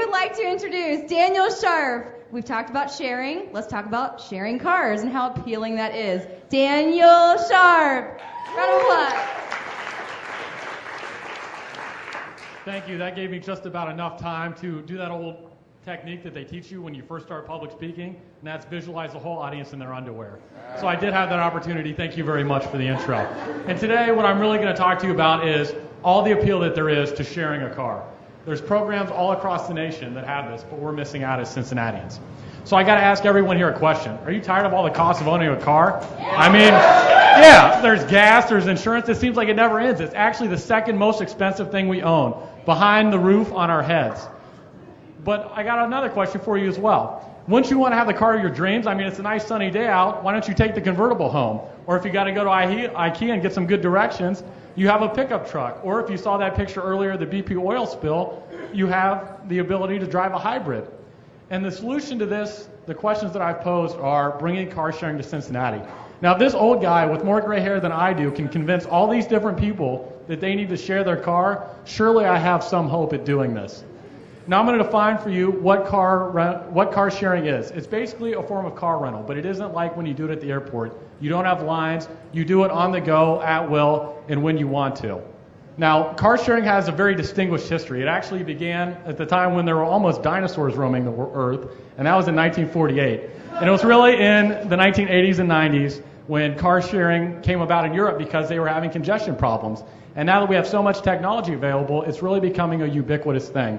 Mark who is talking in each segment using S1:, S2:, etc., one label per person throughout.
S1: would like to introduce Daniel Sharff. We've talked about sharing. Let's talk about sharing cars and how appealing that is. Daniel Sharff. Round of applause.
S2: Thank you. That gave me just about enough time to do that old technique that they teach you when you first start public speaking, and that's visualize the whole audience in their underwear. So I did have that opportunity. Thank you very much for the intro. And today what I'm really going to talk to you about is all the appeal that there is to sharing a car. There's programs all across the nation that have this, but we're missing out as Cincinnatians. So I got to ask everyone here a question. Are you tired of all the costs of owning a car? I mean, yeah, there's gas, there's insurance. It seems like it never ends. It's actually the second most expensive thing we own, behind the roof on our heads. But I got another question for you as well. Wouldn't you want to have the car of your dreams? I mean, it's a nice sunny day out. Why don't you take the convertible home? Or if you got to go to IKEA and get some good directions, you have a pickup truck. Or if you saw that picture earlier, the BP oil spill, you have the ability to drive a hybrid. And the solution to this, the questions that I've posed, are bringing car sharing to Cincinnati. Now, if this old guy with more gray hair than I do can convince all these different people that they need to share their car, surely I have some hope at doing this. Now I'm going to define for you what car sharing is. It's basically a form of car rental, but it isn't like when you do it at the airport. You don't have lines. You do it on the go, at will, and when you want to. Now, car sharing has a very distinguished history. It actually began at the time when there were almost dinosaurs roaming the earth, and that was in 1948. And it was really in the 1980s and 90s when car sharing came about in Europe because they were having congestion problems. And now that we have so much technology available, it's really becoming a ubiquitous thing.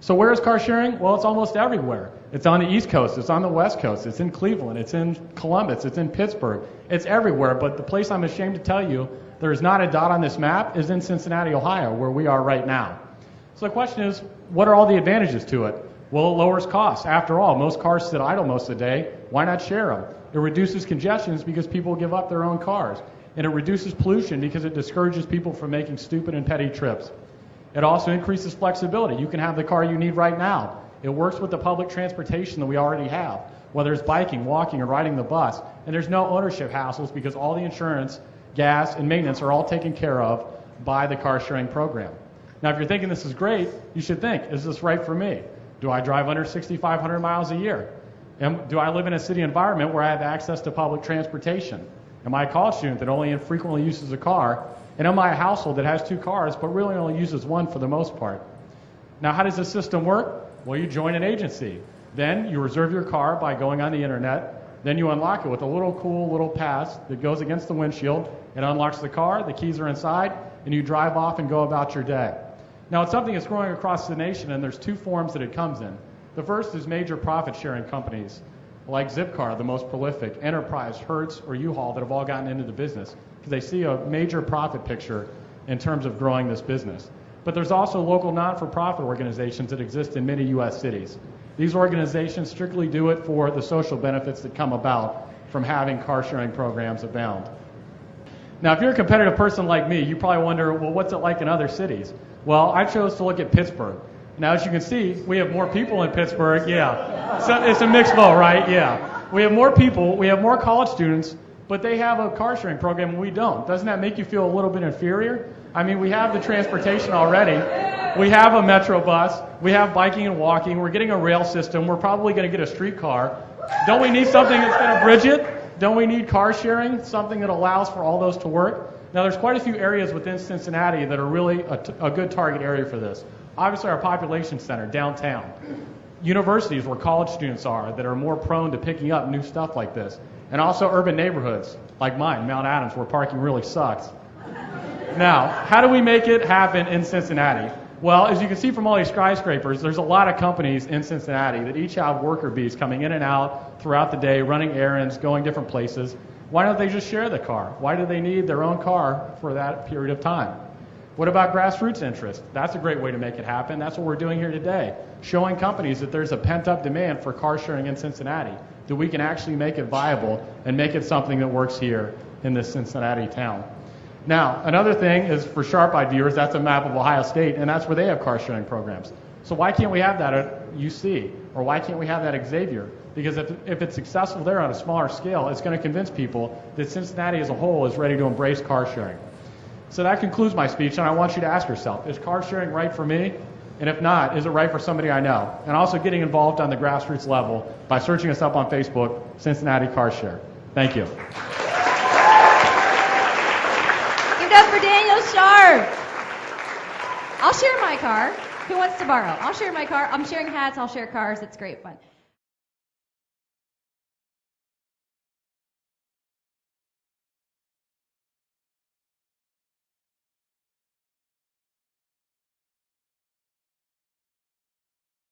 S2: So where is car sharing? Well, it's almost everywhere. It's on the East Coast. It's on the West Coast. It's in Cleveland. It's in Columbus. It's in Pittsburgh. It's everywhere. But the place I'm ashamed to tell you there is not a dot on this map is in Cincinnati, Ohio, where we are right now. So the question is, what are all the advantages to it? Well, it lowers costs. After all, most cars sit idle most of the day. Why not share them? It reduces congestions because people give up their own cars. And it reduces pollution because it discourages people from making stupid and petty trips. It also increases flexibility. You can have the car you need right now. It works with the public transportation that we already have, whether it's biking, walking, or riding the bus. And there's no ownership hassles because all the insurance, gas, and maintenance are all taken care of by the car sharing program. Now, if you're thinking this is great, you should think, is this right for me? Do I drive under 6,500 miles a year? Do I live in a city environment where I have access to public transportation? Am I a college student that only infrequently uses a car? And am I a household that has two cars but really only uses one for the most part? Now, how does this system work? Well, you join an agency. Then you reserve your car by going on the internet. Then you unlock it with a little cool little pass that goes against the windshield. It unlocks the car, the keys are inside, and you drive off and go about your day. Now, it's something that's growing across the nation, and there's two forms that it comes in. The first is major profit-sharing companies like Zipcar, the most prolific, Enterprise, Hertz, or U-Haul that have all gotten into the business because they see a major profit picture in terms of growing this business. But there's also local non-for-profit organizations that exist in many U.S. cities. These organizations strictly do it for the social benefits that come about from having car-sharing programs abound. Now, if you're a competitive person like me, you probably wonder, well, what's it like in other cities? Well, I chose to look at Pittsburgh. Now, as you can see, we have more people in Pittsburgh. Yeah, so it's a mixed vote, right? Yeah. We have more people. We have more college students, but they have a car sharing program and we don't. Doesn't that make you feel a little bit inferior? I mean, we have the transportation already. We have a metro bus. We have biking and walking. We're getting a rail system. We're probably going to get a streetcar. Don't we need something that's going to bridge it? Don't we need car sharing, something that allows for all those to work? Now, there's quite a few areas within Cincinnati that are really a good target area for this. Obviously, our population center, downtown. Universities where college students are that are more prone to picking up new stuff like this. And also urban neighborhoods like mine, Mount Adams, where parking really sucks. Now, how do we make it happen in Cincinnati? Well, as you can see from all these skyscrapers, there's a lot of companies in Cincinnati that each have worker bees coming in and out throughout the day, running errands, going different places. Why don't they just share the car? Why do they need their own car for that period of time? What about grassroots interest? That's a great way to make it happen. That's what we're doing here today, showing companies that there's a pent-up demand for car sharing in Cincinnati, that we can actually make it viable and make it something that works here in this Cincinnati town. Now, another thing is for sharp-eyed viewers, that's a map of Ohio State, and that's where they have car sharing programs. So why can't we have that at UC? Or why can't we have that at Xavier? Because if it's successful there on a smaller scale, it's going to convince people that Cincinnati as a whole is ready to embrace car sharing. So that concludes my speech, and I want you to ask yourself, is car sharing right for me? And if not, is it right for somebody I know? And also getting involved on the grassroots level by searching us up on Facebook, Cincinnati Car Share. Thank you.
S1: Give it up for Daniel Sharff. I'll share my car. Who wants to borrow? I'll share my car. I'm sharing hats. I'll share cars. It's great fun.